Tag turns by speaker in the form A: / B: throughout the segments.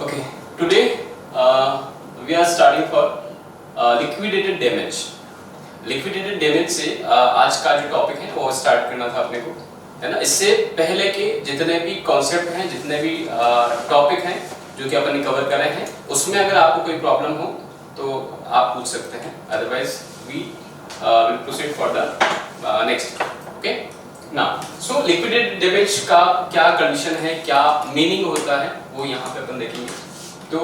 A: Okay, today we are starting for liquidated damage. Liquidated damage से आज का जो टॉपिक है वो स्टार्ट करना था अपने को, है ना। इससे पहले के जितने भी कॉन्सेप्ट हैं, जितने भी टॉपिक हैं जो कि अपन ने कवर करे हैं, उसमें अगर आपको कोई प्रॉब्लम हो तो आप पूछ सकते हैं, otherwise we will proceed for the next. Okay, now so liquidated damage का क्या कंडीशन है, क्या मीनिंग होता है, वो यहाँ पे अपन देखेंगे। तो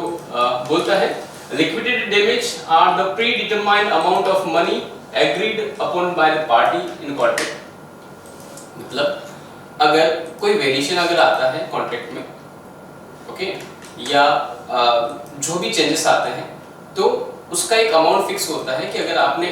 A: बोलता है liquidated damage are the predetermined amount of money agreed upon by the party in contract। मतलब अगर कोई वेरिएशन अगर आता है कॉन्ट्रैक्ट में, ओके, या जो भी चेंजेस आते हैं तो उसका एक अमाउंट फिक्स होता है कि अगर आपने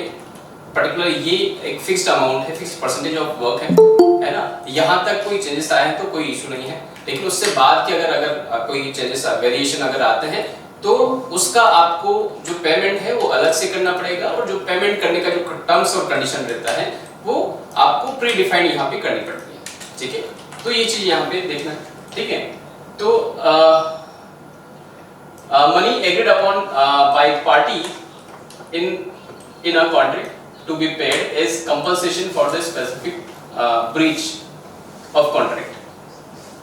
A: पर्टिकुलर ये एक फिक्स्ड अमाउंट है, फिक्स्ड परसेंटेज ऑफ वर्क है ना, यहाँ तक कोई चेंजेस आए हैं तो कोई इशू नहीं है। लेकिन उससे बाद के अगर कोई चेंजेस वेरिएशन अगर आते हैं तो उसका आपको जो पेमेंट है वो अलग से करना पड़ेगा, और जो पेमेंट करने का जो टर्म्स और कंडीशन रहता है वो आपको प्री डिफाइंड यहाँ पे करनी पड़ती है, ठीक है। तो ये चीज यहाँ पे देखना, ठीक है। तो money agreed upon by party in a contract to be paid is compensation for the specific breach of contract.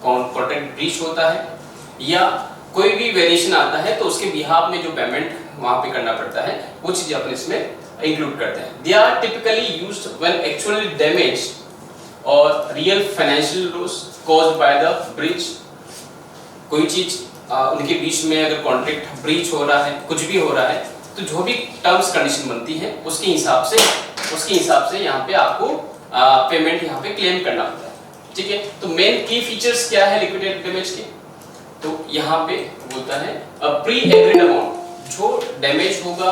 A: Contract breach होता है या कोई भी वेरिएशन आता है तो उसके बिहाफ में जो पेमेंट वहां पे करना पड़ता है वो चीज अपन इसमें इंक्लूड करते हैं। They are typically used when actually damage or real financial loss caused by the breach. कोई चीज उनके बीच में अगर कॉन्ट्रैक्ट ब्रीच हो रहा है, कुछ भी हो रहा है, तो जो भी टर्म्स कंडीशन बनती है उसके हिसाब से यहाँ पे आपको पेमेंट यहाँ पे क्लेम करना होता है, ठीक है। तो मेन की फीचर्स क्या है लिक्विडेटेड डैमेज के, तो यहाँ पे बोलता है प्री एग्रीड अमाउंट, जो डैमेज होगा,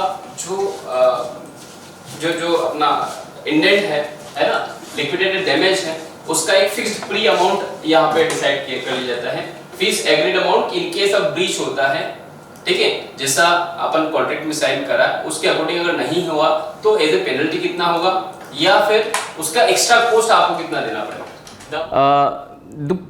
A: जो अपना इंडेंट है ना, लिक्विडेटेड डैमेज है, उसका एक फिक्स्ड प्री अमाउंट यहाँ पे डिसाइड कर लिया जाता है। Fixed agreed amount in case of breach होता है, ठीक है, जैसा अपन कॉन्ट्रैक्ट में साइन करा उसके अकॉर्डिंग अगर नहीं हुआ तो एज ए पेनल्टी कितना होगा, या फिर उसका एक्स्ट्रा कॉस्ट आपको कितना देना पड़ेगा।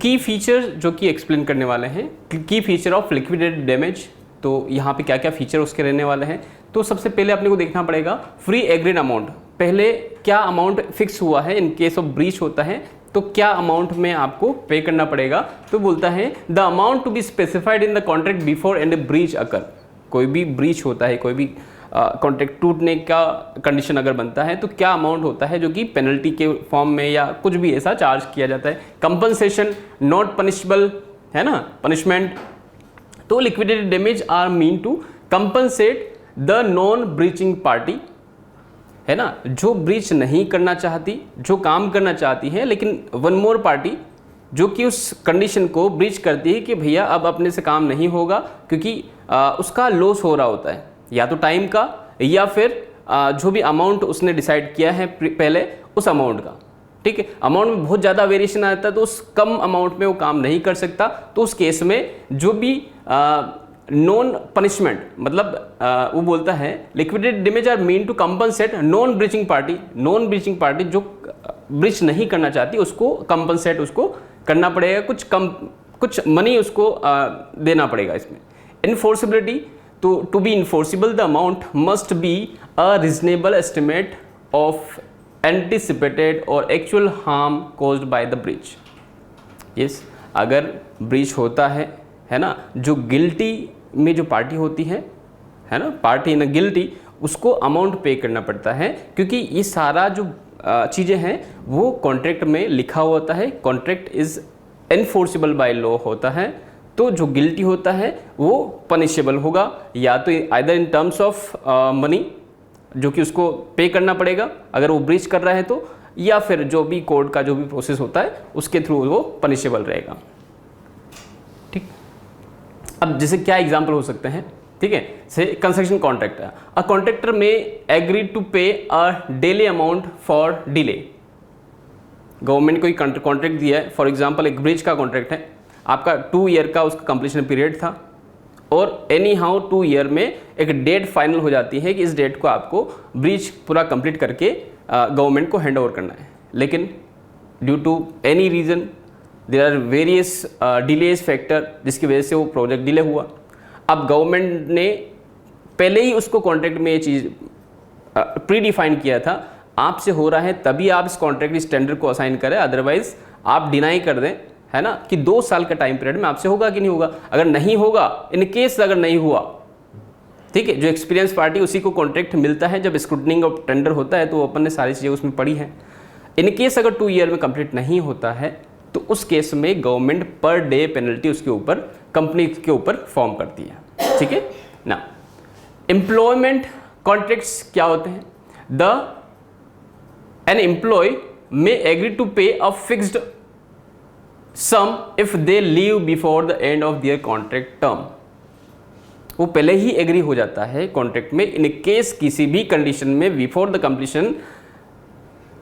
A: की फीचर जो कि एक्सप्लेन करने वाले हैं, की फीचर ऑफ लिक्विडेटेड डैमेज। तो यहाँ पे क्या क्या फीचर उसके रहने वाले हैं, तो सबसे पहले अपने को देखना पड़ेगा फ्री एग्रीड अमाउंट। पहले क्या अमाउंट फिक्स हुआ है इन केस ऑफ ब्रीच होता है तो क्या अमाउंट में आपको पे करना पड़ेगा। तो बोलता है the amount to be specified in the contract before and breach occur. कोई भी ब्रीच होता है, कोई भी कॉन्ट्रैक्ट टूटने का कंडीशन अगर बनता है तो क्या अमाउंट होता है जो कि पेनल्टी के फॉर्म में या कुछ भी ऐसा चार्ज किया जाता है। कंपनसेशन नॉट पनिशबल, है ना, पनिशमेंट। तो liquidated damage are mean to compensate the non breaching party, है ना, जो ब्रीच नहीं करना चाहती, जो काम करना चाहती है, लेकिन वन मोर पार्टी जो कि उस कंडीशन को ब्रीच करती है कि भैया अब अपने से काम नहीं होगा, क्योंकि उसका लॉस हो रहा होता है, या तो टाइम का या फिर जो भी अमाउंट उसने डिसाइड किया है पहले उस अमाउंट का, ठीक है। अमाउंट में बहुत ज़्यादा वेरिएशन आता है तो उस कम अमाउंट में वो काम नहीं कर सकता, तो उस केस में जो भी नॉन पनिशमेंट, मतलब वो बोलता है liquidated damage are mean to compensate non breaching party. Non breaching party जो ब्रीच नहीं करना चाहती उसको कंपनसेट उसको करना पड़ेगा, कुछ मनी उसको देना पड़ेगा इसमें। Enforceability, to be enforceable the amount must be a reasonable estimate of anticipated or actual harm caused by the breach। yes, अगर ब्रीच होता है ना, जो गिल्टी में जो पार्टी होती है ना, पार्टी ना गिल्टी, उसको अमाउंट पे करना पड़ता है, क्योंकि ये सारा जो चीज़ें हैं वो कॉन्ट्रैक्ट में लिखा हुआ होता है। Contract is enforceable by law होता है, तो जो गिल्टी होता है वो पनिशेबल होगा, या तो either in terms of money जो कि उसको पे करना पड़ेगा अगर वो ब्रीच कर रहा है तो, या फिर जो भी कोर्ट का जो भी प्रोसेस होता है उसके थ्रू वो पनिशेबल रहेगा, ठीक। अब जैसे क्या एग्जांपल हो सकते हैं, ठीक है। से कंस्ट्रक्शन कॉन्ट्रैक्ट, अ कॉन्ट्रैक्टर में agree to pay a daily amount for delay. Government कोई कॉन्ट्रैक्ट दिया है, फॉर एग्जाम्पल एक ब्रिज का कॉन्ट्रैक्ट है, आपका 2 ईयर का उसका कंप्लीशन पीरियड था, और एनी हाउ 2 ईयर में एक डेट फाइनल हो जाती है कि इस डेट को आपको ब्रिज पूरा कंप्लीट करके गवर्नमेंट को हैंड ओवर करना है। लेकिन due to any reason there are various delays factor जिसकी वजह से वो प्रोजेक्ट डिले हुआ। अब गवर्नमेंट ने पहले ही उसको कॉन्ट्रैक्ट में ये चीज़ प्री डिफाइन किया था, आपसे हो रहा है तभी आप इस कॉन्ट्रैक्ट इस टेंडर को असाइन करें, अदरवाइज आप डिनाई कर दें, है ना, कि 2 साल का टाइम पीरियड में आपसे होगा कि नहीं होगा। अगर नहीं होगा, इन केस अगर नहीं हुआ, ठीक है, जो एक्सपीरियंस पार्टी उसी को कॉन्ट्रैक्ट मिलता है, जब स्क्रूटनिंग ऑफ टेंडर होता है तो अपन ने सारी चीज़ें उसमें पढ़ी हैं। इन केस अगर 2 ईयर में कंप्लीट नहीं होता है तो उस केस में गवर्नमेंट पर डे पेनल्टी उसके ऊपर, कंपनी के ऊपर फॉर्म करती है, ठीक है ना। एम्प्लॉयमेंट कॉन्ट्रैक्ट्स क्या होते हैं? An employee may agree to pay a fixed sum if they leave before the end of their contract term. वो पहले ही एग्री हो जाता है कॉन्ट्रैक्ट में, इन केस किसी भी कंडीशन में बिफोर द कंप्लीशन,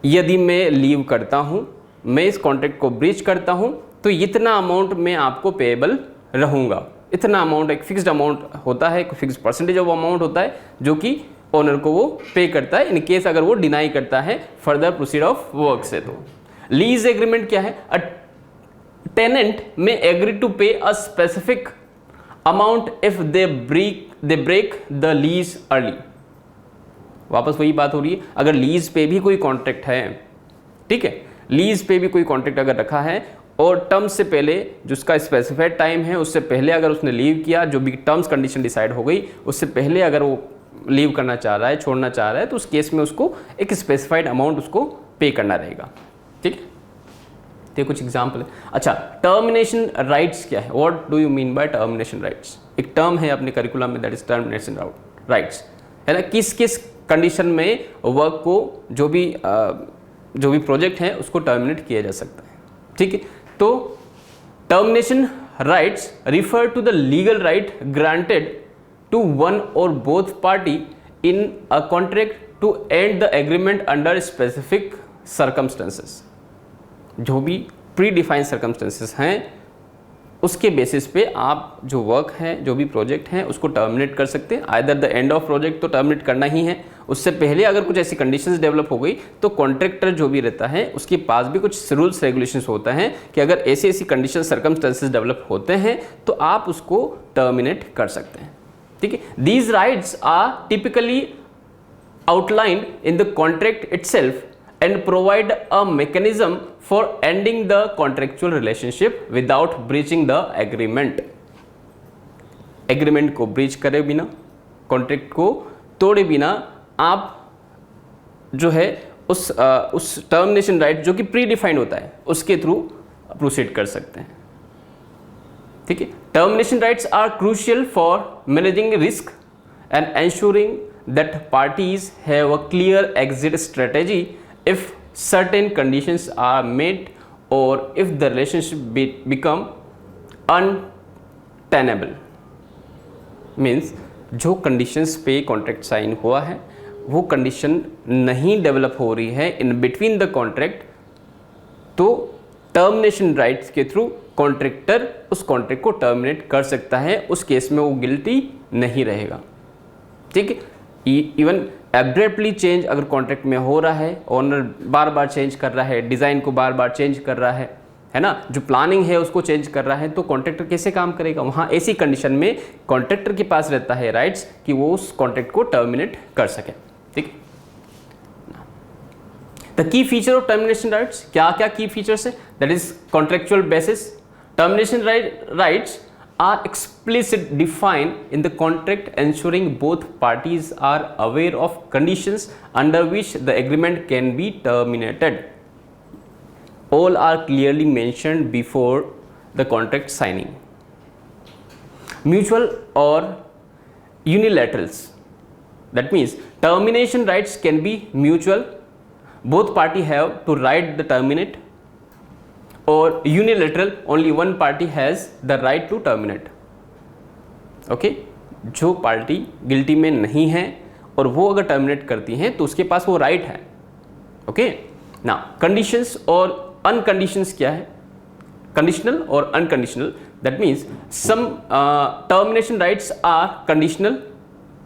A: यदि मैं लीव करता हूँ, मैं इस कॉन्ट्रैक्ट को ब्रीच करता हूँ, तो इतना अमाउंट मैं आपको पेएबल रहूँगा। इतना अमाउंट एक फिक्स्ड अमाउंट होता है, एक फिक्स्ड परसेंटेज ऑफ अमाउंट होता है जो कि ओनर को वो पे करता है इन केस अगर वो डिनाई करता है फर्दर प्रोसीड ऑफ वर्क से। तो लीज एग्रीमेंट क्या है? A tenant may agree to pay a specific amount if they break the lease early. वापस वही बात हो रही है, अगर लीज पे भी कोई कॉन्ट्रैक्ट है, ठीक है, लीज पे भी कोई कॉन्ट्रैक्ट अगर रखा है और टर्म से पहले जिसका स्पेसिफाइड टाइम है उससे पहले अगर उसने लीव किया, जो भी टर्म्स कंडीशन डिसाइड हो गई उससे पहले अगर वो लीव करना चाह रहा है, छोड़ना चाह रहा है, तो उस केस में उसको एक स्पेसिफाइड अमाउंट उसको पे करना रहेगा, ठीक है। तो कुछ एग्जाम्पल है। अच्छा, टर्मिनेशन राइट्स क्या है? What do you mean bye termination rights? एक टर्म है अपने करिकुलम में, दैट इज टर्मिनेशन राइट्स, है ना। किस किस कंडीशन में वर्क को जो भी प्रोजेक्ट है उसको टर्मिनेट किया जा सकता है, ठीक है। तो termination rights refer to the legal right granted to one or both party in a contract to end the agreement under specific circumstances. जो भी प्री डिफाइंड सर्कमस्टेंसेस हैं उसके बेसिस पे आप जो वर्क है, जो भी प्रोजेक्ट है, उसको टर्मिनेट कर सकते हैं। Either the end of project तो टर्मिनेट करना ही है, उससे पहले अगर कुछ ऐसी कंडीशंस डेवलप हो गई तो कॉन्ट्रैक्टर जो भी रहता है उसके पास भी कुछ रूल्स रेगुलेशंस होता है कि अगर ऐसी ऐसी कंडीशन सर्कमस्टेंसेस डेवलप होते हैं तो आप उसको टर्मिनेट कर सकते हैं, ठीक है। These rights are typically outlined in the contract itself and provide a mechanism for ending the contractual relationship without breaching the agreement. Agreement को ब्रीच करे बिना, कॉन्ट्रैक्ट को तोड़े बिना आप जो है उस टर्मिनेशन राइट जो कि प्री डिफाइंड होता है उसके थ्रू प्रोसीड कर सकते हैं, ठीक है। Termination rights are crucial for managing risk and ensuring that parties have a clear exit strategy if certain conditions are met or if the relationship become untenable। means जो conditions पे contract sign हुआ है वो condition नहीं develop हो रही है in between the contract, तो termination rights के थ्रू contractor उस contract को terminate कर सकता है। उस केस में वो guilty नहीं रहेगा, ठीक है। इवन एब्रप्टली चेंज अगर कॉन्ट्रैक्ट में हो रहा है, ओनर बार बार चेंज कर रहा है, डिज़ाइन को बार बार चेंज कर रहा है ना, जो प्लानिंग है उसको चेंज कर रहा है, तो कॉन्ट्रैक्टर कैसे काम करेगा? वहाँ ऐसी कंडीशन में कॉन्ट्रैक्टर के पास रहता है राइट्स कि वो उस कॉन्ट्रैक्ट को टर्मिनेट कर सके, ठीक। The key feature of termination rights, क्या क्या की फीचर्स है? That is contractual basis. Termination rights are explicit defined in the contract, ensuring both parties are aware of conditions under which the agreement can be terminated. All are clearly mentioned before the contract signing. Mutual or unilaterals, that means termination rights can be mutual, both parties have to right the terminate, और unilateral only one party has the right to terminate. Okay, जो party guilty में नहीं है और वो अगर terminate करती हैं तो उसके पास वो राइट है, ओके ना। कंडीशंस और अनकंडीशंस क्या है? कंडीशनल और unconditional, that means some termination rights are conditional,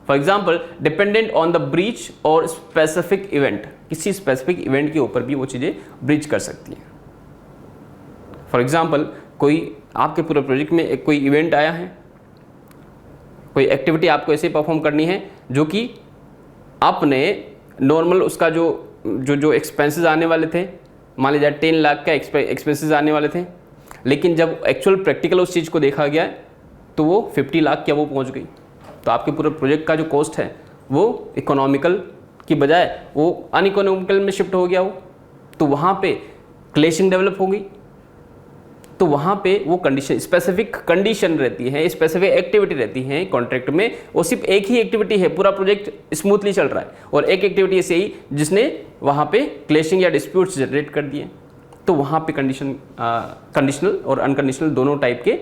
A: for example dependent on the breach और स्पेसिफिक इवेंट। किसी स्पेसिफिक इवेंट के ऊपर भी वो चीज़ें ब्रीच कर सकती हैं। फॉर एग्जाम्पल कोई आपके पूरे प्रोजेक्ट में एक कोई इवेंट आया है, कोई एक्टिविटी आपको ऐसे परफॉर्म करनी है जो कि आपने नॉर्मल उसका जो एक्सपेंसेस आने वाले थे, मान लीजिए 10 लाख का एक्सपेंसेस आने वाले थे, लेकिन जब एक्चुअल प्रैक्टिकल उस चीज़ को देखा गया तो वो 50 लाख क्या वो पहुंच गई। तो आपके पूरे प्रोजेक्ट का जो कॉस्ट है वो इकोनॉमिकल की बजाय वो अनइकोनॉमिकल में शिफ्ट हो गया हो, तो वहाँ पे क्लैशिंग डेवलप हो गई। तो वहाँ पे वो कंडीशन, स्पेसिफिक कंडीशन रहती है, स्पेसिफिक एक्टिविटी रहती है कॉन्ट्रैक्ट में, वो सिर्फ एक ही एक्टिविटी है, पूरा प्रोजेक्ट स्मूथली चल रहा है, और एक एक्टिविटी ऐसे ही जिसने वहाँ पे क्लैशिंग या डिस्प्यूट्स जनरेट कर दिए। तो वहाँ पे कंडीशनल और अनकंडीशनल दोनों टाइप के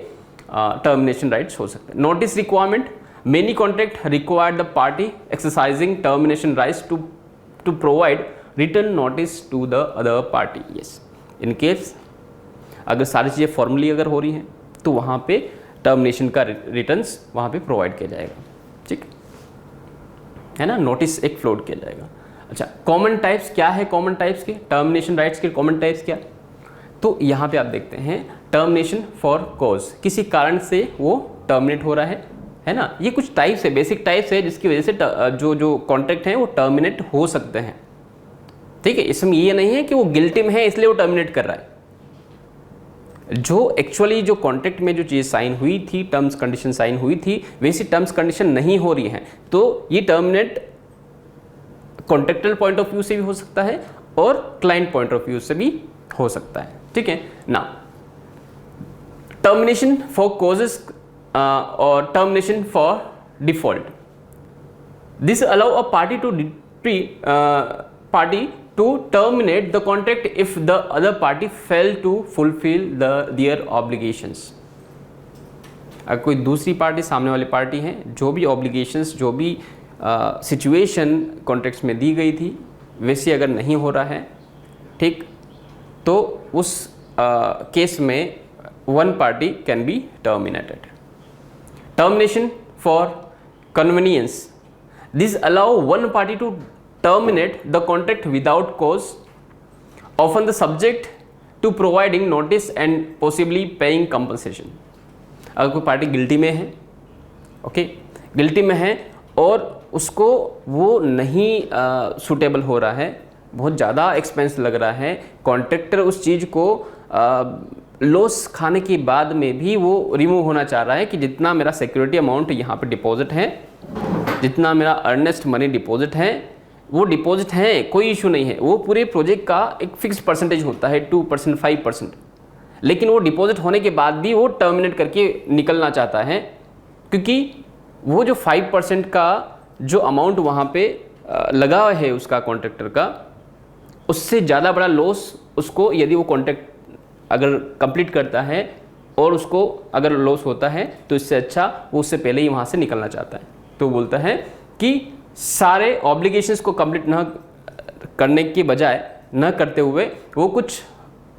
A: टर्मिनेशन राइट्स हो सकते हैं। Notice requirement, many contract require the party exercising termination rights to provide return notice to the other party. Yes, in case अगर सारी चीज़ें फॉर्मली अगर हो रही हैं तो वहाँ पे टर्मिनेशन का रिटर्न्स वहाँ पे प्रोवाइड किया जाएगा, ठीक है ना, नोटिस एक फ्लोट किया जाएगा। अच्छा, कॉमन टाइप्स क्या है, कॉमन टाइप्स के टर्मिनेशन राइट्स के कॉमन टाइप्स क्या, तो यहाँ पे आप देखते हैं टर्मिनेशन फॉर कॉज, किसी कारण से वो टर्मिनेट हो रहा है ना। ये कुछ टाइप्स है, बेसिक टाइप्स है जिसकी वजह से जो कॉन्ट्रैक्ट हैं वो टर्मिनेट हो सकते हैं, ठीक है। इसमें ये नहीं है कि वो गिल्टी में है इसलिए वो टर्मिनेट कर रहा है। जो एक्चुअली जो कॉन्ट्रैक्ट में जो चीज़ साइन हुई थी, टर्म्स कंडीशन साइन हुई थी, वैसी टर्म्स कंडीशन नहीं हो रही है, तो ये टर्मिनेट कॉन्ट्रैक्टुअल पॉइंट ऑफ व्यू से भी हो सकता है और क्लाइंट पॉइंट ऑफ व्यू से भी हो सकता है, ठीक है ना। टर्मिनेशन फॉर कॉजेस और termination for default, this allow a party to terminate the contract if the other party fail to fulfill their obligations। अगर कोई दूसरी पार्टी, सामने वाली पार्टी है, जो भी obligations, जो भी सिचुएशन कॉन्ट्रैक्ट्स में दी गई थी वैसे अगर नहीं हो रहा है, ठीक, तो उस केस में one party can be terminated. Termination for convenience, this allow one party to terminate the contract without cause, often the subject to providing notice and possibly paying compensation। अगर कोई पार्टी गिल्टी में है, okay, guilty में है और उसको वो नहीं सूटेबल हो रहा है, बहुत ज़्यादा एक्सपेंस लग रहा है, कॉन्ट्रैक्टर उस चीज़ को लॉस खाने के बाद में भी वो रिमूव होना चाह रहा है कि जितना मेरा सिक्योरिटी अमाउंट यहाँ पे डिपॉजिट है, जितना मेरा अर्नेस्ट मनी डिपॉजिट है, वो डिपॉजिट है, कोई इशू नहीं है, वो पूरे प्रोजेक्ट का एक फिक्स परसेंटेज होता है 2%, 5%, लेकिन वो डिपॉजिट होने के बाद भी वो टर्मिनेट करके निकलना चाहता है, क्योंकि वो जो 5% का जो अमाउंट वहाँ पे लगा है उसका कॉन्ट्रैक्टर का, उससे ज़्यादा बड़ा लॉस उसको, यदि वो कॉन्ट्रैक्ट अगर कंप्लीट करता है और उसको अगर लॉस होता है तो इससे अच्छा वो उससे पहले ही वहाँ से निकलना चाहता है। तो बोलता है कि सारे ऑब्लिगेशंस को कंप्लीट न करने के बजाय, न करते हुए वो कुछ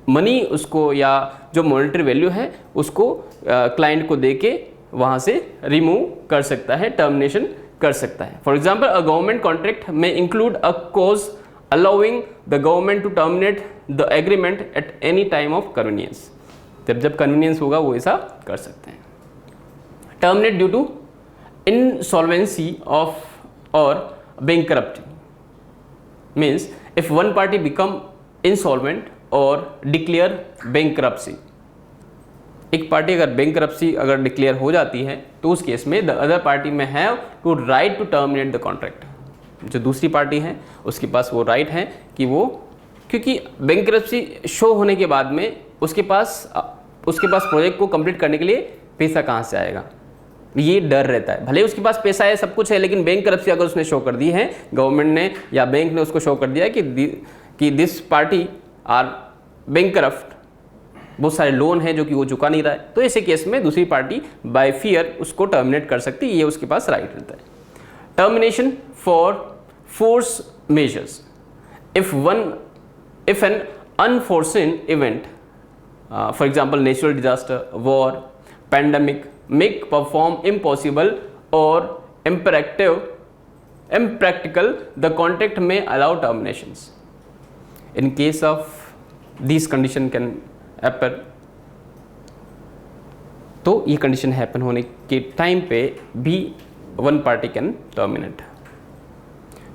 A: मनी उसको या जो मॉनेटरी वैल्यू है उसको क्लाइंट को दे के वहाँ से रिमूव कर सकता है, टर्मिनेशन कर सकता है। For example, a government contract में include a clause allowing the government to terminate the agreement at any time of convenience. जब कन्वीनियंस होगा वो ऐसा कर सकते हैं। Terminate due to insolvency of or bankruptcy means if one party become insolvent or declare bankruptcy, एक party अगर bankruptcy अगर डिक्लेयर हो जाती है तो उस केस में the other party may have to right to terminate the contract। जो दूसरी पार्टी है उसके पास वो राइट है कि वो, क्योंकि bankruptcy शो होने के बाद में उसके पास प्रोजेक्ट को कंप्लीट करने के लिए पैसा कहाँ से आएगा, ये डर रहता है। भले उसके पास पैसा है, सब कुछ है, लेकिन बैंकरप्सी अगर उसने शो कर दी है, गवर्नमेंट ने या बैंक ने उसको शो कर दिया कि दिस पार्टी आर बैंकरप्ट, बहुत सारे लोन है जो कि वो चुका नहीं रहा है, तो ऐसे केस में दूसरी पार्टी बाय फियर उसको टर्मिनेट कर सकती है, ये उसके पास राइट रहता है। Termination for force majeures, if an unforeseen event, for example natural disaster, war, pandemic, make perform impossible or impractical, the contract may allow terminations। In case of these condition can happen, तो ये condition happen होने के time पे भी one party can terminate.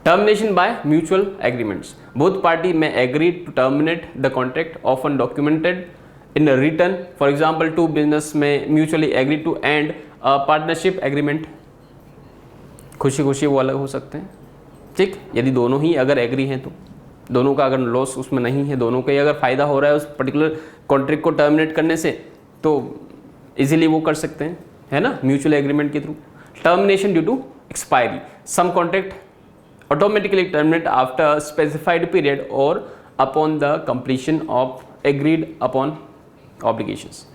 A: Termination by mutual agreements. Both party may agree to terminate the contract, often documented in a written. For example, two business may mutually agree to end a partnership agreement. खुशी खुशी वो अलग हो सकते हैं, ठीक, यदि दोनों ही अगर एग्री हैं तो, दोनों का अगर लॉस उसमें नहीं है, दोनों का ही अगर फ़ायदा हो रहा है उस पर्टिकुलर कॉन्ट्रैक्ट को टर्मिनेट करने से, तो इजीली वो कर सकते हैं, है ना, म्यूचुअल एग्रीमेंट के थ्रू. Termination due to expiry. Some contract automatically terminate after specified period or upon the completion of agreed upon obligations.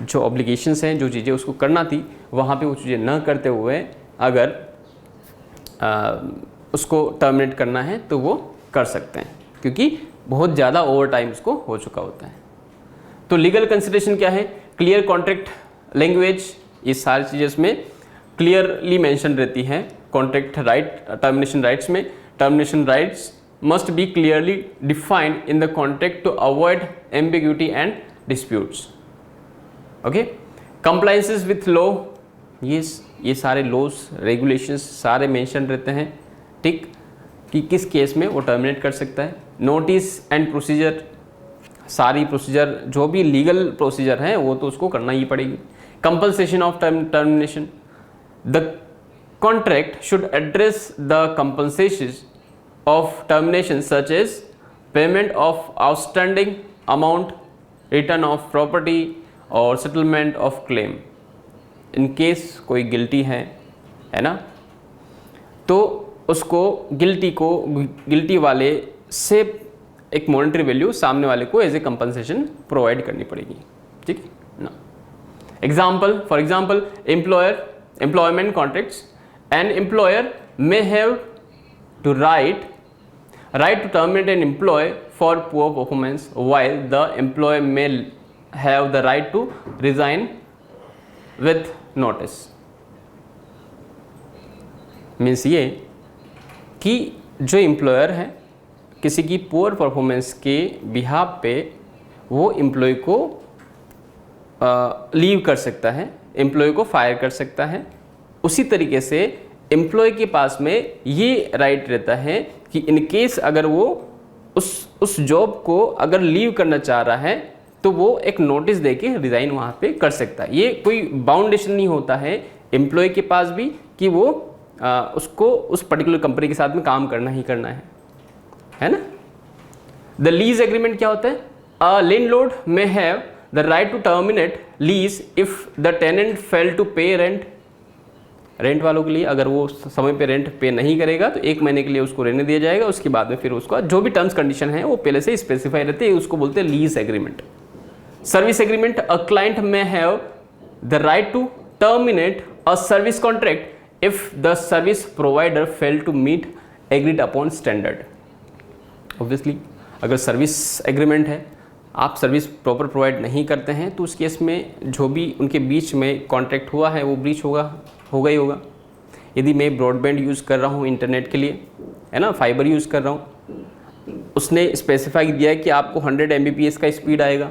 A: जो ऑब्लिगेशंस हैं, जो चीज़ें उसको करना थी, वहाँ पे वो चीज़ें न करते हुए अगर उसको टर्मिनेट करना है तो वो कर सकते हैं, क्योंकि बहुत ज़्यादा ओवर टाइम उसको हो चुका होता है. तो लीगल कंसिडरेशन क्या है? क्लियर कॉन्ट्रैक्ट लैंग्वेज, ये सारी चीज़ें इसमें क्लियरली मेंशन रहती हैं. कॉन्ट्रैक्ट राइट, टर्मिनेशन राइट्स में, termination rights must be clearly defined in the contract to avoid ambiguity and disputes. Okay. Compliances with law, ये सारे लॉस रेगुलेशंस सारे मेंशन रहते हैं, ठीक, कि किस केस में वो टर्मिनेट कर सकता है. नोटिस एंड प्रोसीजर, सारी प्रोसीजर जो भी लीगल प्रोसीजर हैं वो तो उसको करना ही पड़ेगी. Compensation of termination. The contract should address the compensation of termination such as payment of outstanding amount, return of property और settlement of claim. In case कोई गिल्टी है ना, तो उसको गिल्टी वाले से एक मॉनेटरी वैल्यू सामने वाले को एज ए कंपनसेशन प्रोवाइड करनी पड़ेगी, ठीक ना. Example, for example, employment contracts. An employer may have to right to terminate an employee for poor performance, while the employee may have the right to resign with notice. Means ये कि जो employer है किसी की poor performance के behalf पे वो employ को लीव कर सकता है, एम्प्लॉय को फायर कर सकता है. उसी तरीके से एम्प्लॉय के पास में ये राइट रहता है कि इन केस अगर वो उस जॉब को अगर लीव करना चाह रहा है तो वो एक नोटिस देके रिज़ाइन वहाँ पे कर सकता है. ये कोई बाउंडेशन नहीं होता है एम्प्लॉय के पास भी कि वो उसको उस पर्टिकुलर कंपनी के साथ में काम करना ही करना है ना. द लीज एग्रीमेंट क्या होता है? A landlord may have the right to terminate lease if the tenant fail to pay rent. Rent वालों के लिए अगर वो समय पे रेंट पे नहीं करेगा तो 1 महीने के लिए उसको रहने दिया जाएगा, उसके बाद में फिर उसका जो भी टर्म्स कंडीशन है वो पहले से स्पेसिफाई रहते हैं, उसको बोलते हैं lease agreement. Service agreement. A client may have the right to terminate a service contract if the service provider fail to meet agreed upon standard. Obviously अगर सर्विस एग्रीमेंट है, आप सर्विस प्रॉपर प्रोवाइड नहीं करते हैं तो उस case में जो भी उनके बीच में कॉन्ट्रैक्ट हुआ है वो ब्रीच होगा ही होगा. यदि मैं ब्रॉडबैंड यूज़ कर रहा हूँ इंटरनेट के लिए, है ना, फाइबर यूज़ कर रहा हूँ, उसने स्पेसिफाई दिया है कि आपको 100 Mbps का स्पीड आएगा,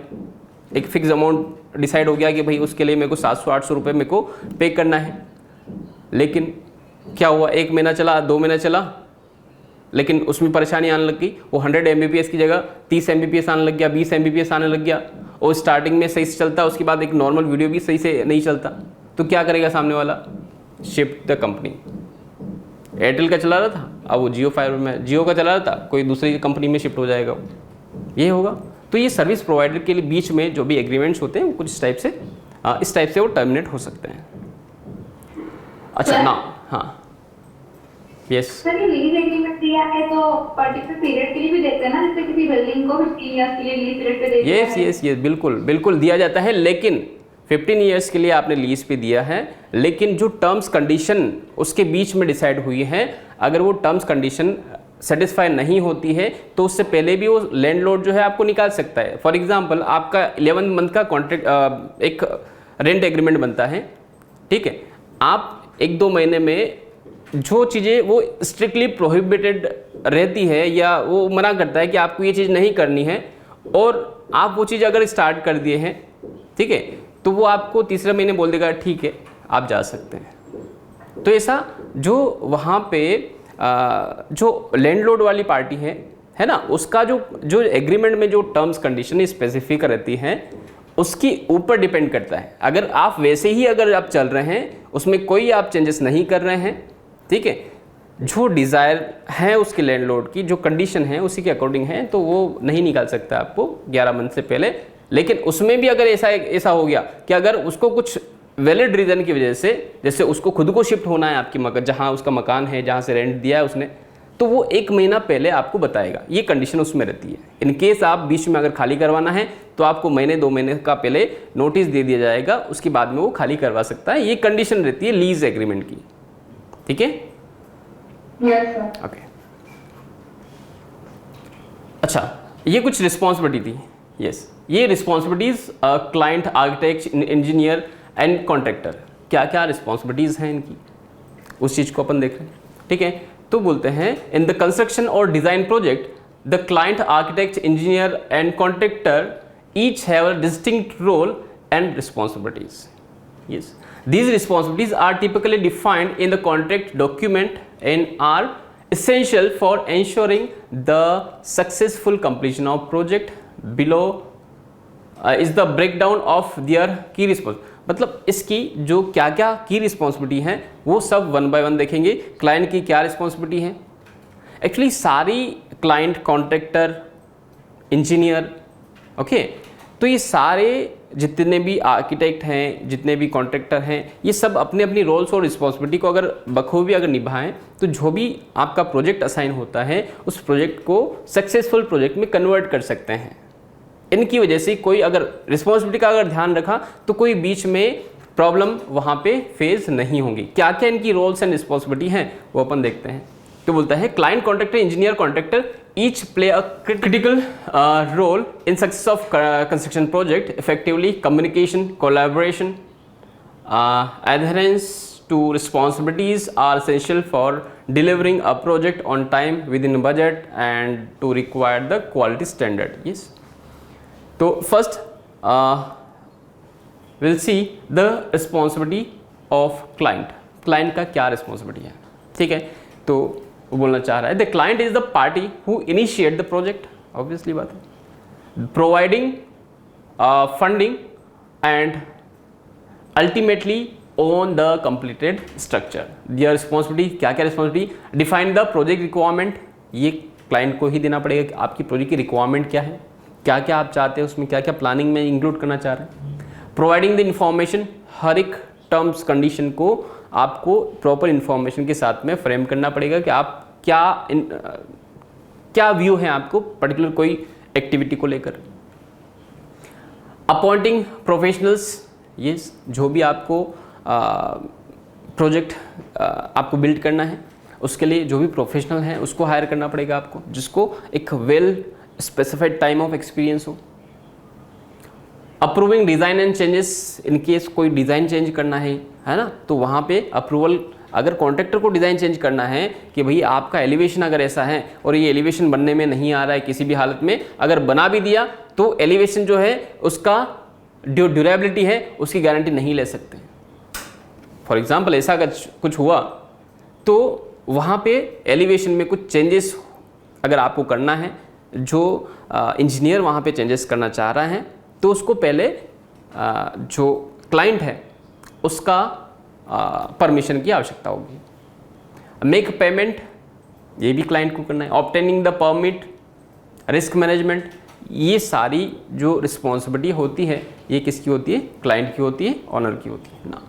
A: एक फिक्स अमाउंट डिसाइड हो गया कि भाई उसके लिए मेरे को 700-800 रुपये मेरे को पे करना है. लेकिन क्या हुआ, 1 महीना चला, 2 महीना चला, लेकिन उसमें परेशानी आने लग गई. वो 100 Mbps की जगह 30 Mbps आने लग गया, 20 Mbps आने लग गया, और स्टार्टिंग में सही से चलता, उसके बाद एक नॉर्मल वीडियो भी सही से नहीं चलता. तो क्या करेगा सामने वाला? Shift the company. एयरटेल का चला रहा था, अब वो जियो फाइबर में, जियो का चला रहा था, कोई दूसरी कंपनी में शिफ्ट हो जाएगा, ये होगा. तो ये सर्विस प्रोवाइडर के लिए बीच में जो भी एग्रीमेंट्स होते हैं वो कुछ इस टाइप से वो टर्मिनेट हो सकते हैं. अच्छा ना, हाँ, यस.
B: सर ये लीज एग्रीमेंट दिया है तो पर्टिकुलर पीरियड के लिए भी देते हैं ना, जैसे किसी बिल्डिंग को 15 इयर्स के लिए लीज पीरियड पे देते हैं.
A: यस, बिल्कुल दिया जाता है, लेकिन 15 ईयर्स के लिए आपने लीज पे दिया है, लेकिन जो टर्म्स कंडीशन उसके बीच में डिसाइड हुई है, अगर वो टर्म्स कंडीशन सेटिस्फाई नहीं होती है तो उससे पहले भी वो लैंडलॉर्ड जो है आपको निकाल सकता है. फॉर एग्जांपल, आपका 11 मंथ का कॉन्ट्रैक्ट एक रेंट एग्रीमेंट बनता है, ठीक है. आप 1-2 महीने में जो चीज़ें वो स्ट्रिक्टली प्रोहिबिटेड रहती है या वो मना करता है कि आपको ये चीज़ नहीं करनी है, और आप वो चीज़ अगर स्टार्ट कर दिए हैं, ठीक है, तो वो आपको तीसरे महीने बोल देगा ठीक है आप जा सकते हैं. तो ऐसा जो वहाँ पे जो लैंडलॉर्ड वाली पार्टी है ना, उसका जो एग्रीमेंट में जो टर्म्स कंडीशन स्पेसिफिक रहती हैं उसकी ऊपर डिपेंड करता है। अगर आप वैसे ही अगर आप चल रहे हैं, उसमें कोई आप चेंजेस नहीं कर रहे हैं, ठीक है, जो डिज़ायर है उसके लैंडलॉर्ड की, जो कंडीशन है उसी के अकॉर्डिंग है, तो वो नहीं निकाल सकता आपको 11 मंथ से पहले। लेकिन उसमें भी अगर ऐसा हो गया कि अगर उसको कुछ वैलिड रीज़न की वजह से, जैसे उसको खुद को शिफ्ट होना है आपकी मकान, जहाँ उसका मकान है, जहाँ से रेंट दिया है उसने, तो वो 1 महीना पहले आपको बताएगा। ये कंडीशन उसमें रहती है। इन केस आप बीच में अगर खाली करवाना है तो आपको महीने 2 महीने का पहले नोटिस दे दिया जाएगा, उसके बाद में वो खाली करवा सकता है। ये कंडीशन रहती है लीज एग्रीमेंट की, ठीक है?
B: Yes sir.
A: ओके, अच्छा, ये कुछ रिस्पॉन्सिबिलिटी थी। यस, ये responsibilities client, architect, engineer and contractor, क्या क्या रिस्पॉन्सिबिलिटीज हैं इनकी, उस चीज़ को अपन देख रहे हैं, ठीक है? तो बोलते हैं इन द कंस्ट्रक्शन और design project the client, architect, engineer and contractor each have a distinct role and responsibilities. Yes, these responsibilities are typically defined in the contract document and are essential for ensuring the successful completion of project. Below is the breakdown of their key responsibilities. मतलब इसकी जो क्या क्या की responsibility हैं वो सब 1 bye 1 देखेंगे। क्लाइंट की क्या रिस्पॉन्सिबिलिटी है, एक्चुअली सारी क्लाइंट, कॉन्ट्रैक्टर, इंजीनियर, ओके, तो ये सारे जितने भी आर्किटेक्ट हैं, जितने भी कॉन्ट्रैक्टर हैं, ये सब अपने अपनी रोल्स और रिस्पॉन्सिबिलिटी को अगर बखूबी अगर निभाएं तो जो भी आपका प्रोजेक्ट असाइन होता है उस प्रोजेक्ट को सक्सेसफुल प्रोजेक्ट में कन्वर्ट कर सकते हैं। इनकी वजह से कोई अगर रिस्पॉन्सिबिलिटी का अगर ध्यान रखा तो कोई बीच में प्रॉब्लम वहाँ पे फेस नहीं होंगी। क्या क्या इनकी रोल्स एंड रिस्पॉन्सिबिलिटी हैं वो अपन देखते हैं। तो बोलता है client, contractor, engineer, contractor each play a critical role in success of construction project. Effectively communication, collaboration, adherence to responsibilities are essential for delivering a project on time, within budget and to require the quality standard. Yes, so first we'll see the responsibility of client. Client का क्या responsibility है, ठीक है? तो वो बोलना चाह रहा है the client is the party who initiate the project, obviously बात है, providing funding and ultimately own the completed structure. Their responsibility, क्या क्या responsibility, define the project requirement, ये क्लाइंट को ही देना पड़ेगा कि आपकी प्रोजेक्ट की रिक्वायरमेंट क्या है, क्या क्या आप चाहते हैं, उसमें क्या क्या प्लानिंग में इंक्लूड करना चाह रहे हैं। प्रोवाइडिंग द इंफॉर्मेशन, हर एक टर्म्स कंडीशन को आपको प्रॉपर इंफॉर्मेशन के साथ में फ्रेम करना पड़ेगा कि आप क्या व्यू है आपको पर्टिकुलर कोई एक्टिविटी को लेकर। अपॉइंटिंग प्रोफेशनल्स, ये जो भी आपको प्रोजेक्ट आपको बिल्ड करना है उसके लिए जो भी प्रोफेशनल है उसको हायर करना पड़ेगा आपको, जिसको एक well specified time of experience हो। Approving design and changes, in case कोई डिज़ाइन चेंज करना है ना, तो वहाँ पे अप्रूवल, अगर कॉन्ट्रैक्टर को डिज़ाइन चेंज करना है कि भाई आपका एलिवेशन अगर ऐसा है और ये एलिवेशन बनने में नहीं आ रहा है किसी भी हालत में, अगर बना भी दिया तो एलिवेशन जो है उसका जो ड्यूरेबिलिटी है उसकी गारंटी नहीं ले सकते। फॉर एग्जांपल ऐसा अगर कुछ हुआ तो वहाँ पे एलिवेशन में कुछ चेंजेस अगर आपको करना है, जो इंजीनियर वहाँ पे चेंजेस करना चाह रहा है, तो उसको पहले जो क्लाइंट है उसका परमिशन की आवश्यकता होगी। मेक पेमेंट, ये भी क्लाइंट को करना है। Obtaining the permit, risk management, ये सारी जो रिस्पॉन्सिबिलिटी होती है ये किसकी होती है, क्लाइंट की होती है, ऑनर की होती है ना।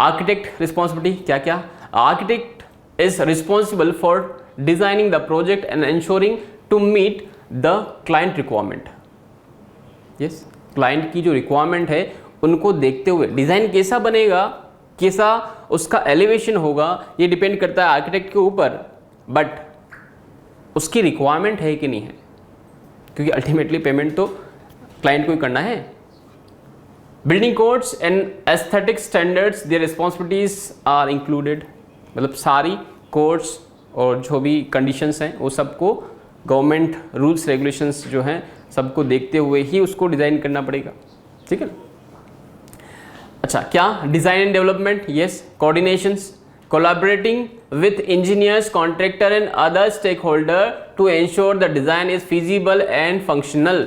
A: आर्किटेक्ट रिस्पॉन्सिबिलिटी, क्या क्या, architect is responsible for designing the project and ensuring to meet the client requirement. Yes, client की जो रिक्वायरमेंट है उनको देखते हुए डिज़ाइन कैसा बनेगा, कैसा उसका एलिवेशन होगा, ये डिपेंड करता है आर्किटेक्ट के ऊपर, बट उसकी रिक्वायरमेंट है कि नहीं है, क्योंकि अल्टीमेटली पेमेंट तो क्लाइंट को ही करना है। Building codes and aesthetic standards, their responsibilities are included, मतलब सारी कोड्स और जो भी कंडीशंस हैं वो सबको गवर्नमेंट रूल्स रेगुलेशंस जो हैं सबको देखते हुए ही उसको डिज़ाइन करना पड़ेगा, ठीक है। अच्छा, क्या design and development, yes, coordinations, collaborating with engineers, contractor and other stakeholder to ensure the design is feasible and functional।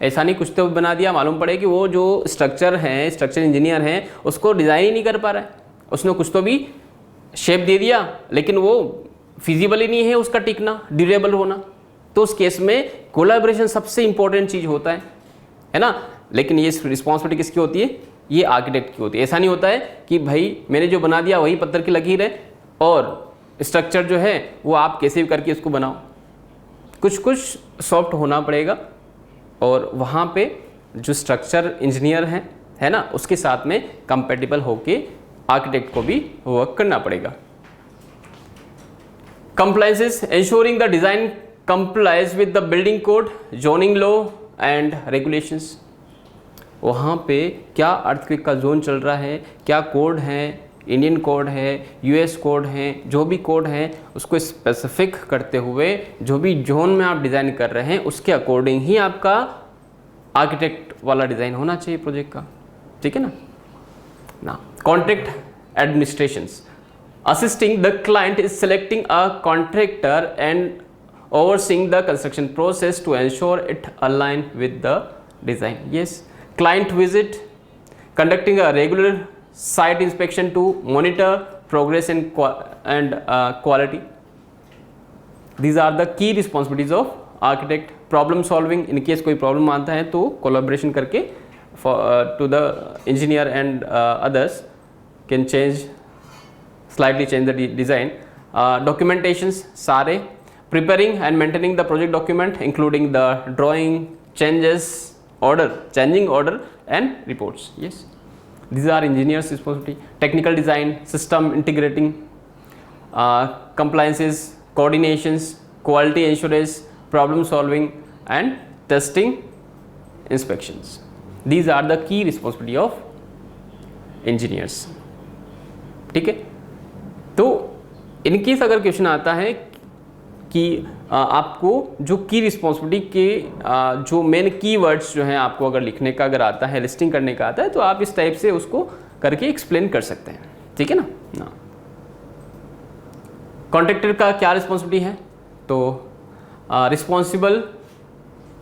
A: ऐसा नहीं कुछ तो बना दिया, मालूम पड़े कि वो जो स्ट्रक्चर है, स्ट्रक्चर इंजीनियर है, उसको डिज़ाइन ही नहीं कर पा रहा है, उसने कुछ तो भी शेप दे दिया लेकिन वो फिजिबल ही नहीं है उसका टिकना, ड्यूरेबल होना। तो उस केस में कोलैबोरेशन सबसे इंपॉर्टेंट चीज़ होता है ना। लेकिन ये रिस्पॉन्सिबिलिटी किसकी होती है? ये आर्किटेक्ट की होती है। ऐसा नहीं होता है कि भाई मैंने जो बना दिया वही पत्थर की लकीर है और स्ट्रक्चर जो है वो आप कैसे भी करके उसको बनाओ। कुछ कुछ सॉफ्ट होना पड़ेगा और वहाँ पे जो स्ट्रक्चर इंजीनियर है ना, उसके साथ में कंपेटिबल होके आर्किटेक्ट को भी वर्क करना पड़ेगा। Compliances, ensuring the design complies with the building code, zoning law and regulations। वहाँ पे क्या अर्थक्वेक का जोन चल रहा है, क्या कोड है, इंडियन कोड है, यूएस कोड है, जो भी कोड है उसको स्पेसिफिक करते हुए जो भी जोन में आप डिज़ाइन कर रहे हैं उसके अकॉर्डिंग ही आपका आर्किटेक्ट वाला डिज़ाइन होना चाहिए प्रोजेक्ट का, ठीक है ना। Contract administrations, assisting the client is selecting a contractor and overseeing the construction process to ensure it align with the design। Yes, client visit, conducting a regular site inspection to monitor progress and quality। These are the key responsibilities of architect। problem solving, in case कोई problem आता है तो collaboration करके to the engineer and others can slightly change the design। Documentations सारे, preparing and maintaining the project document including the drawing, changing order and reports। Yes, these are engineers responsibility। technical design, system integrating, compliances, coordinations, quality assurance, problem solving and testing, inspections। these are the key responsibility of engineers। ठीक है, तो in case अगर question आता है कि आपको जो की रिस्पॉन्सिबिलिटी के जो मेन कीवर्ड्स जो हैं आपको अगर लिखने का अगर आता है, लिस्टिंग करने का आता है, तो आप इस टाइप से उसको करके एक्सप्लेन कर सकते हैं, ठीक है ना। कॉन्ट्रैक्टर का क्या रिस्पॉन्सिबिलिटी है? तो responsible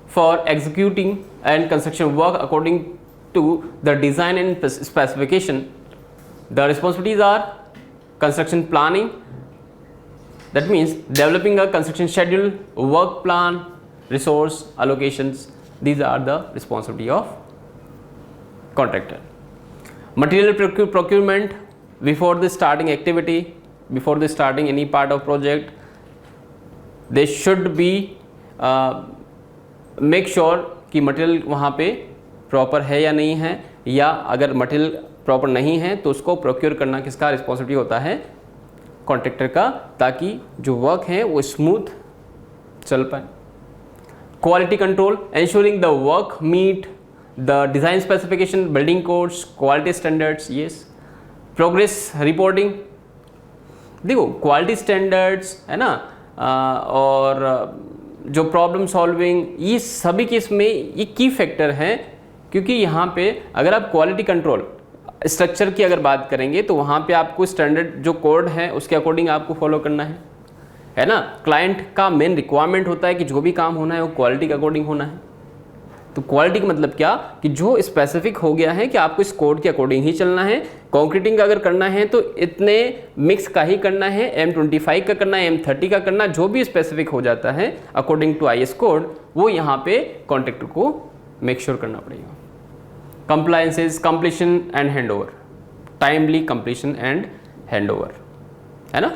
A: for executing and construction work according to the design and specification. The responsibilities are construction planning, that means developing a construction schedule, work plan, resource allocations। these are the responsibility of contractor। material procurement, before the starting activity, before the starting any part of project, they should be make sure कि material वहाँ पे proper है या नहीं है, या अगर material proper नहीं है तो उसको प्रोक्योर करना किसका रिस्पॉन्सिबिलिटी होता है? कॉन्ट्रैक्टर का, ताकि जो वर्क है वो स्मूथ चल पाए। Quality control, ensuring the work meet the design specification, building codes, quality standards. Yes, progress reporting, देखो क्वालिटी स्टैंडर्ड्स है ना, और जो प्रॉब्लम सॉल्विंग, ये सभी के इसमें ये की फैक्टर हैं, क्योंकि यहाँ पे अगर आप क्वालिटी कंट्रोल स्ट्रक्चर की अगर बात करेंगे तो वहाँ पे आपको स्टैंडर्ड जो कोड है उसके अकॉर्डिंग आपको फॉलो करना है ना। क्लाइंट का मेन रिक्वायरमेंट होता है कि जो भी काम होना है वो क्वालिटी के अकॉर्डिंग होना है। तो क्वालिटी का मतलब क्या कि जो स्पेसिफिक हो गया है कि आपको इस कोड के अकॉर्डिंग ही चलना है। कंक्रीटिंग अगर करना है तो इतने मिक्स का ही करना है, M25 का करना है, M30 का करना, जो भी स्पेसिफिक हो जाता है अकॉर्डिंग टू IS कोड वो यहाँ पे कॉन्ट्रैक्टर को मेक श्योर करना पड़ेगा। Compliances, completion and handover, timely completion and handover, है ना।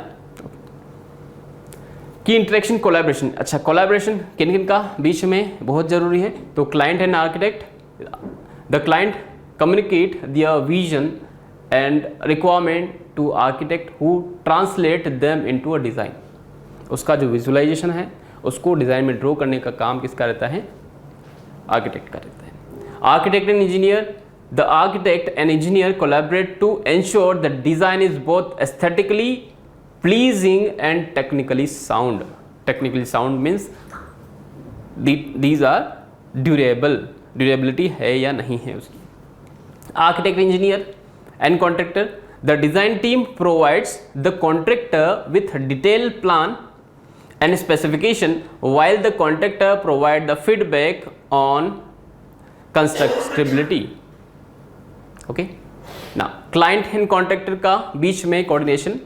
A: की इंटरेक्शन, कोलैबोरेशन। अच्छा, कोलैबोरेशन किन किन का बीच में बहुत ज़रूरी है? तो client and architect, the client communicate their vision and requirement to architect who translate them into a design. उसका जो विजुअलाइजेशन है उसको डिज़ाइन में ड्रॉ करने का काम किसका रहता है? आर्किटेक्ट का रहता है। Architect and engineer, the architect and engineer collaborate to ensure the design is both aesthetically pleasing and technically sound। technically sound means these are durable, durability है या नहीं है उसकी। architect engineer and contractor, the design team provides the contractor with detailed plan and specification while the contractor provide the feedback on constructability. Okay, now client and contractor का बीच में coordination.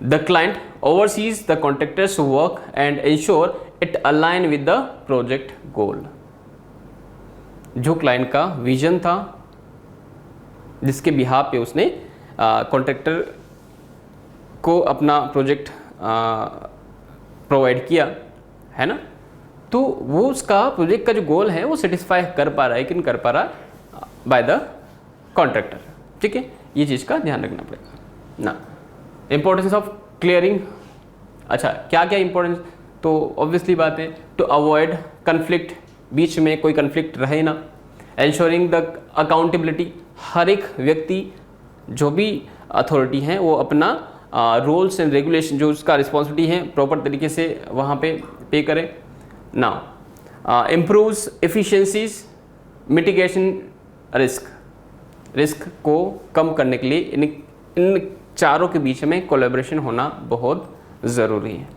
A: The client oversees the contractor's work and ensure it align with the project goal. जो client का vision था जिसके behalf पे उसने contractor को अपना प्रोजेक्ट प्रोवाइड किया है ना, तो वो उसका प्रोजेक्ट का जो गोल है वो सेटिस्फाई कर पा रहा है कि नहीं कर पा रहा बाय द कॉन्ट्रैक्टर. ठीक है, ये चीज़ का ध्यान रखना पड़ेगा ना. Importance of clearing. अच्छा, क्या क्या इम्पोर्टेंस, तो ऑब्वियसली बात है टू अवॉइड कन्फ्लिक्ट, बीच में कोई कन्फ्लिक्ट रहे ना. एंश्योरिंग द अकाउंटेबिलिटी, हर एक व्यक्ति जो भी अथॉरिटी हैं वो अपना रूल्स एंड रेगुलेशन जो उसका रिस्पॉन्सिबिलिटी है प्रॉपर तरीके से वहाँ पे करे. Now improves efficiencies, mitigation risk को कम करने के लिए इन चारों के बीच में कोलैबोरेशन होना बहुत ज़रूरी है.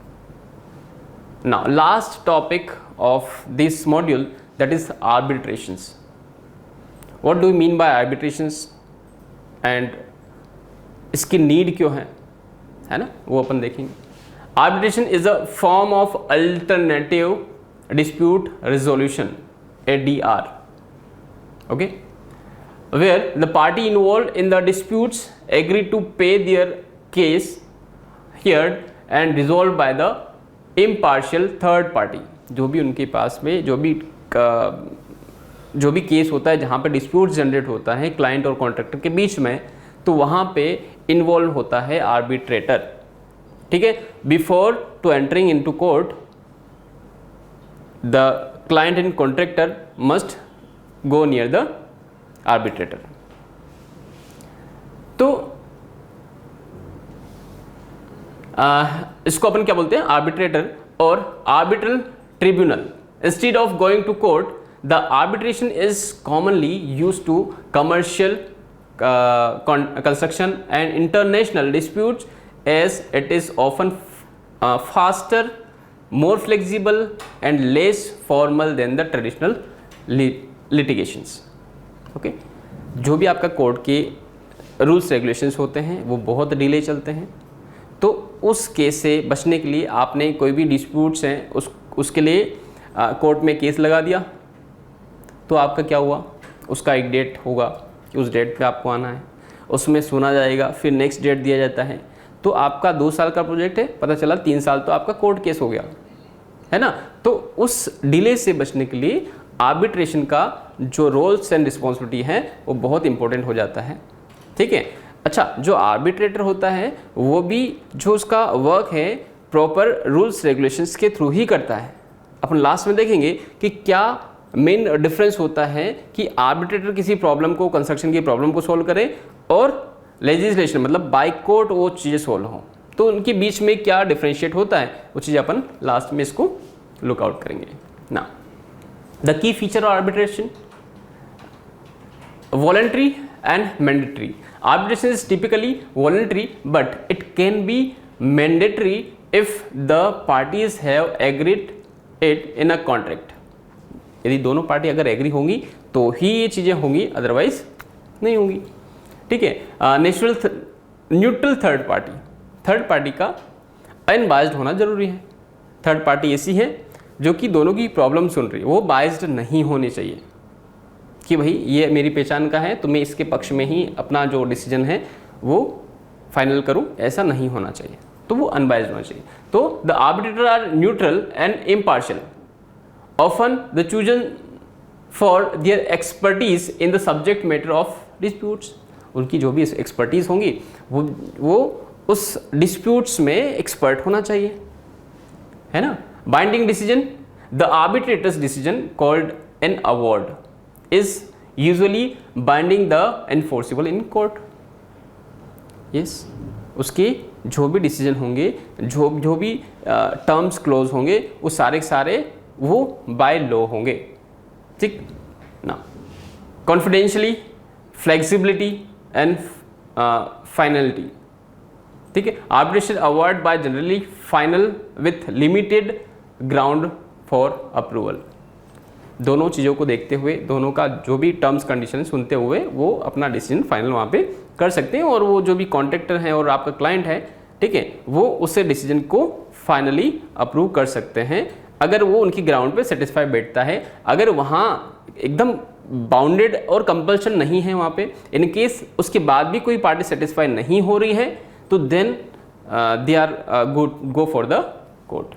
A: Now last topic of this module that is arbitrations. What do you mean by arbitrations and इसकी नीड क्यों है ना, वो अपन देखेंगे. Arbitration is a form of alternative dispute resolution, ADR. Okay, where the party involved in the disputes agree to pay their case heard and resolved by the impartial third party. जो भी उनके पास में जो भी केस होता है जहाँ पे डिस्प्यूट जनरेट होता है क्लाइंट और कॉन्ट्रैक्टर के बीच में, तो वहाँ पे इन्वॉल्व होता है आर्बिट्रेटर. ठीक है, before to entering into court the client and contractor must go near the arbitrator. तो इसको अपन क्या बोलते हैं, आर्बिट्रेटर और arbitral tribunal. Instead of going to court the arbitration is commonly used to commercial construction and international disputes as it is often faster, more flexible and less formal than the traditional litigations. Okay, जो भी आपका court के rules regulations होते हैं वो बहुत delay चलते हैं, तो उस केस से बचने के लिए आपने कोई भी डिस्प्यूट्स हैं उसके लिए कोर्ट में केस लगा दिया, तो आपका क्या हुआ, उसका एक डेट होगा कि उस डेट पे आपको आना है, उसमें सुना जाएगा, फिर नेक्स्ट डेट दिया जाता है. तो आपका 2 साल का प्रोजेक्ट है, पता चला 3 साल तो आपका कोर्ट केस हो गया है ना. तो उस डिले से बचने के लिए आर्बिट्रेशन का जो रोल्स एंड रिस्पॉन्सिबिलिटी है वो बहुत इंपॉर्टेंट हो जाता है. ठीक है. अच्छा, जो आर्बिट्रेटर होता है वो भी जो उसका वर्क है प्रॉपर रूल्स रेगुलेशंस के थ्रू ही करता है. अपन लास्ट में देखेंगे कि क्या मेन डिफरेंस होता है कि आर्बिट्रेटर किसी प्रॉब्लम को, कंस्ट्रक्शन की प्रॉब्लम को सॉल्व करे और लेजिस्लेशन मतलब बाय कोर्ट वो चीज़ें सॉल्व हों, तो उनके बीच में क्या डिफ्रेंशिएट होता है वो चीज़ अपन लास्ट में इसको लुक आउट करेंगे ना. The key feature of arbitration: voluntary and mandatory. Arbitration is typically voluntary, but it can be mandatory if the parties have agreed it in a contract. यदि दोनों पार्टी अगर एग्री होंगी तो ही ये चीज़ें होंगी, अदरवाइज नहीं होंगी. ठीक है. न्यूट्रल थर्ड पार्टी का अनबायस्ड होना जरूरी है. थर्ड पार्टी ऐसी है जो कि दोनों की प्रॉब्लम सुन रही है, वो बायस्ड नहीं होनी चाहिए कि भाई ये मेरी पहचान का है तो मैं इसके पक्ष में ही अपना जो डिसीजन है वो फाइनल करूं, ऐसा नहीं होना चाहिए. तो वो अनबायस्ड होना चाहिए. तो the arbitrator are neutral and impartial, often the chosen for their expertise in the subject matter of disputes. उनकी जो भी एक्सपर्टीज होंगी वो उस डिस्प्यूट्स में एक्सपर्ट होना चाहिए, है ना. Binding decision: the arbitrator's decision, called an award, is usually binding the enforceable in court. Yes, उसके जो भी डिसीजन होंगे, जो भी टर्म्स क्लोज होंगे, वो सारे के सारे वो बाय लॉ होंगे. ठीक ना. कॉन्फिडेंशियली, फ्लेक्सिबिलिटी एंड
C: फाइनलिटी, ठीक है। Arbitration award bye generally final with limited ground for approval. दोनों चीज़ों को देखते हुए, दोनों का जो भी टर्म्स कंडीशन सुनते हुए वो अपना डिसीजन फाइनल वहाँ पे कर सकते हैं, और वो जो भी कॉन्ट्रैक्टर है और आपका क्लाइंट है, ठीक है, वो उससे डिसीजन को फाइनली अप्रूव कर सकते हैं अगर वो उनकी ग्राउंड पे सेटिस्फाई बैठता है। अगर वहाँ एकदम बाउंडेड और कंपल्शन नहीं है वहाँ पे, इन केस उसके बाद भी कोई पार्टी सेटिस्फाई नहीं हो रही है, तो then they are go for the court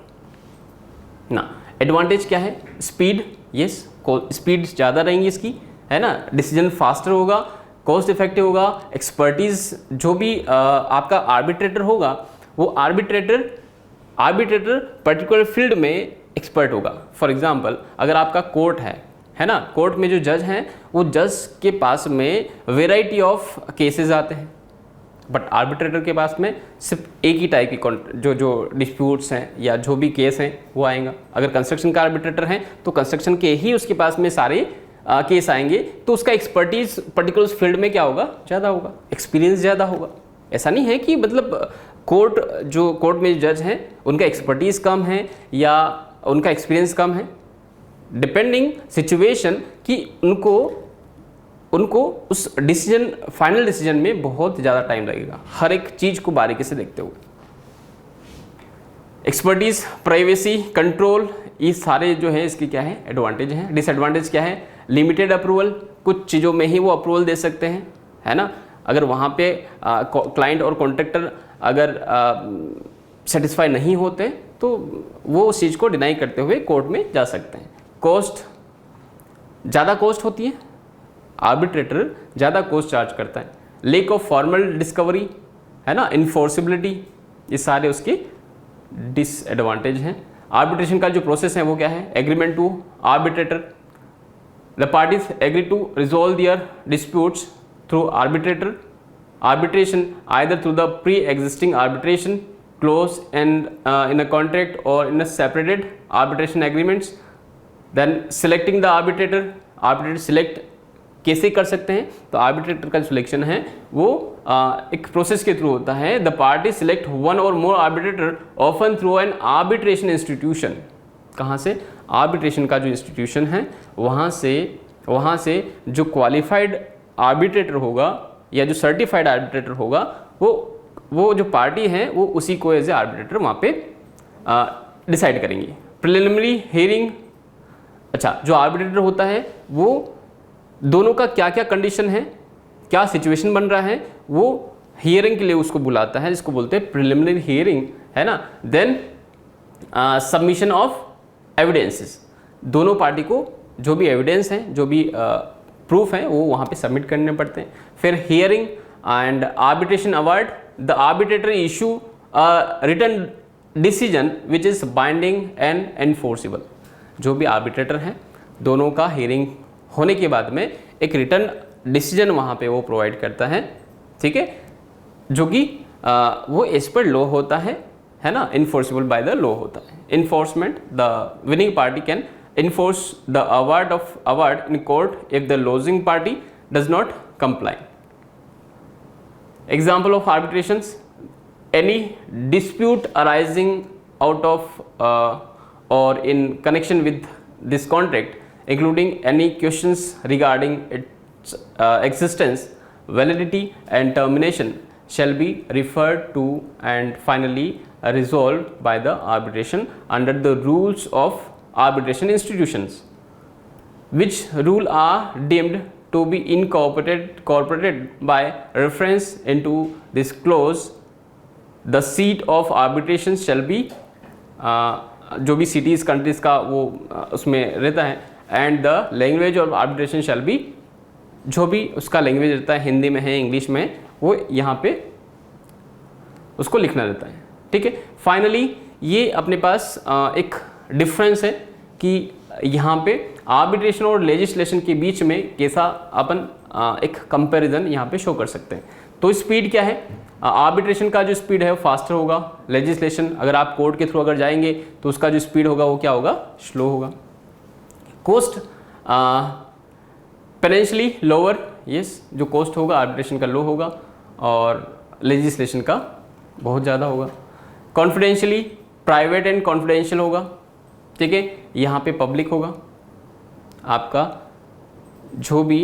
C: ना। एडवांटेज क्या है? स्पीड, यस, स्पीड ज़्यादा रहेंगी इसकी, है ना, डिसीजन फास्टर होगा, कॉस्ट इफेक्टिव होगा, एक्सपर्टीज जो भी आपका आर्बिट्रेटर होगा वो आर्बिट्रेटर पर्टिकुलर फील्ड में एक्सपर्ट होगा। फॉर एग्जांपल अगर आपका कोर्ट है ना, कोर्ट में जो जज हैं वो जज के पास में वेराइटी ऑफ केसेस आते हैं, बट आर्बिट्रेटर के पास में सिर्फ एक ही टाइप की जो डिस्प्यूट्स हैं या जो भी केस हैं वो आएगा। अगर कंस्ट्रक्शन का आर्बिट्रेटर है तो कंस्ट्रक्शन के ही उसके पास में सारे केस आएंगे, तो उसका एक्सपर्टीज पर्टिकुलर फील्ड में क्या होगा? ज़्यादा होगा, एक्सपीरियंस ज़्यादा होगा। ऐसा नहीं है कि मतलब कोर्ट में जज हैं उनका एक्सपर्टीज कम है या उनका एक्सपीरियंस कम है, डिपेंडिंग सिचुएशन कि उनको उस डिसीजन, फाइनल डिसीजन में बहुत ज़्यादा टाइम लगेगा, हर एक चीज़ को बारीकी से देखते हुए। एक्सपर्टीज, प्राइवेसी, कंट्रोल, ये सारे जो है इसके क्या है? एडवांटेज हैं। डिसएडवांटेज क्या है? लिमिटेड अप्रूवल, कुछ चीज़ों में ही वो अप्रूवल दे सकते हैं, है ना। अगर वहाँ पे क्लाइंट और कॉन्ट्रैक्टर अगर सेटिस्फाई नहीं होते तो वो उस चीज़ को डिनाई करते हुए कोर्ट में जा सकते हैं। कॉस्ट, ज़्यादा कॉस्ट होती है, आर्बिट्रेटर ज़्यादा कॉस्ट चार्ज करता है। लेक ऑफ फॉर्मल डिस्कवरी, है ना, इन्फोर्सिबिलिटी, ये सारे उसके डिसएडवांटेज हैं। आर्बिट्रेशन का जो प्रोसेस है वो क्या है? Agreement to arbitrator, the parties agree to resolve their disputes through arbitration either through the pre-existing arbitration clause and in a contract or in a separated arbitration agreements. Then selecting the arbitrator select कैसे कर सकते हैं? तो arbitrator का selection है वो एक process के थ्रू होता है। The party select one or more arbitrator often through an arbitration institution. कहाँ से? आर्बिट्रेशन का जो इंस्टीट्यूशन है वहाँ से जो क्वालिफाइड आर्बिट्रेटर होगा या जो सर्टिफाइड आर्बिट्रेटर होगा वो जो पार्टी है वो उसी को एज ए आर्बिट्रेटर वहाँ पे डिसाइड करेंगी। प्रिलिमिनरी हियरिंग, अच्छा, जो आर्बिट्रेटर होता है वो दोनों का क्या क्या कंडीशन है, क्या सिचुएशन बन रहा है, वो हियरिंग के लिए उसको बुलाता है, जिसको बोलते हैं प्रिलिमिनरी हियरिंग, है ना। देन सबमिशन ऑफ एविडेंसेस, दोनों पार्टी को जो भी एविडेंस हैं, जो भी प्रूफ है वो वहाँ पे सबमिट करने पड़ते हैं। फिर hearing and arbitration award, the arbitrator issue written decision which is binding and enforceable. जो भी आर्बिट्रेटर हैं दोनों का हियरिंग होने के बाद में एक रिटर्न डिसीजन वहाँ पे वो प्रोवाइड करता है, ठीक है, जो कि वो एज पर लॉ होता है ना, इन्फोर्सिबल बाय द लॉ होता है। Enforcement, the winning party can enforce the award in court if the losing party does not comply. Example of arbitrations: any dispute arising out of or in connection with this contract, including any questions regarding its existence, validity and termination, shall be referred to and finally resolved by the arbitration under the rules of arbitration institutions, which rule are deemed to be incorporated by reference into this clause. The seat of arbitration shall be जो भी cities countries का वो उसमें रहता है, and the language of arbitration shall be, जो भी उसका लैंग्वेज रहता है, हिंदी में है, इंग्लिश में, वो यहाँ पे उसको लिखना रहता है, ठीक है। फाइनली ये अपने पास एक डिफरेंस है कि यहाँ पे आर्बिट्रेशन और लेजिस्लेशन के बीच में कैसा अपन एक कंपैरिजन यहाँ पे शो कर सकते हैं। तो स्पीड क्या है? आर्बिट्रेशन का जो स्पीड है वो फास्टर होगा, लेजिस्लेशन अगर आप कोर्ट के थ्रू अगर जाएंगे तो उसका जो स्पीड होगा वो क्या होगा? स्लो होगा। कॉस्ट पेनेंशियली लोअर, यस, जो कॉस्ट होगा आर्बिट्रेशन का लो होगा। और लेजिस्लेशन का बहुत ज़्यादा होगा। कॉन्फिडेंशियली प्राइवेट एंड कॉन्फिडेंशियल होगा, ठीक है। यहाँ पे पब्लिक होगा, आपका जो भी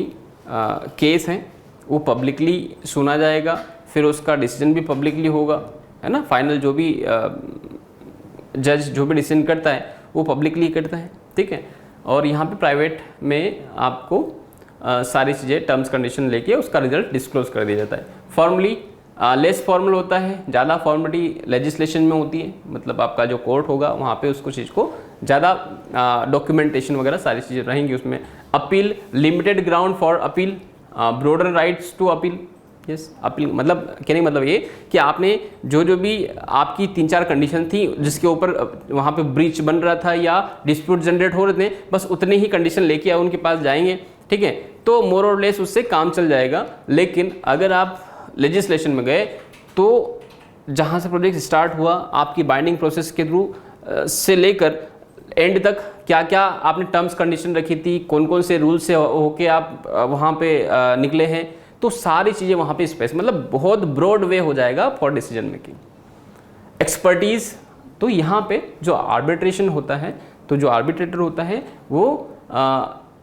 C: केस है वो पब्लिकली सुना जाएगा, फिर उसका डिसीजन भी पब्लिकली होगा, है ना। फाइनल जो भी जज जो भी डिसीजन करता है वो पब्लिकली करता है, ठीक है। और यहाँ पे प्राइवेट में आपको सारी चीज़ें टर्म्स कंडीशन लेके उसका रिजल्ट डिस्क्लोज कर दिया जाता है। फॉर्मली लेस फॉर्मल होता है, ज़्यादा फॉर्मेलिटी लेजिस्लेशन में होती है, मतलब आपका जो कोर्ट होगा वहाँ पे उसको चीज़ को ज़्यादा डॉक्यूमेंटेशन वगैरह सारी चीज़ें रहेंगी उसमें। Appeal, limited ground for appeal, broader rights to appeal. Yes, appeal मतलब कहने का मतलब ये कि आपने जो भी आपकी 3-4 कंडीशन थी जिसके ऊपर वहाँ पे ब्रीच बन रहा था या डिस्प्यूट जनरेट हो रहे थे, बस उतने ही कंडीशन लेके उनके पास जाएंगे, ठीक है, तो मोर और लेस उससे काम चल जाएगा। लेकिन अगर आप लेजिस्लेशन में गए तो जहाँ से प्रोजेक्ट स्टार्ट हुआ, आपकी बाइंडिंग प्रोसेस के थ्रू से लेकर एंड तक क्या क्या आपने टर्म्स कंडीशन रखी थी, कौन कौन से रूल से होके आप वहाँ पे निकले हैं, तो सारी चीज़ें वहाँ पे स्पेस मतलब बहुत ब्रॉड वे हो जाएगा फॉर डिसीजन मेकिंग। एक्सपर्टीज़, तो यहाँ पे जो आर्बिट्रेशन होता है, तो जो आर्बिट्रेटर होता है वो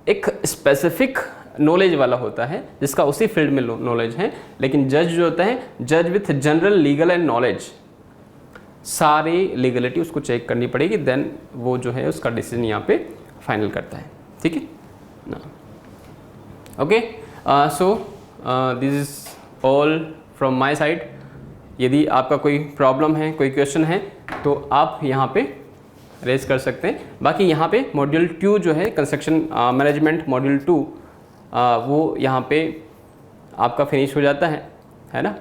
C: एक स्पेसिफिक नॉलेज वाला होता है जिसका उसी फील्ड में नॉलेज है। लेकिन जज जो होता है, जज with general legal and knowledge, सारी लीगलिटी उसको चेक करनी पड़ेगी, देन वो जो है उसका डिसीजन यहाँ पे फाइनल करता है, ठीक है ना। Okay, so this is all from my side. यदि आपका कोई प्रॉब्लम है, कोई क्वेश्चन है तो आप यहाँ पे रेज कर सकते हैं। बाकी यहाँ पे मॉड्यूल 2 जो है कंस्ट्रक्शन मैनेजमेंट मॉड्यूल 2 वो यहाँ पे आपका फिनिश हो जाता है ना।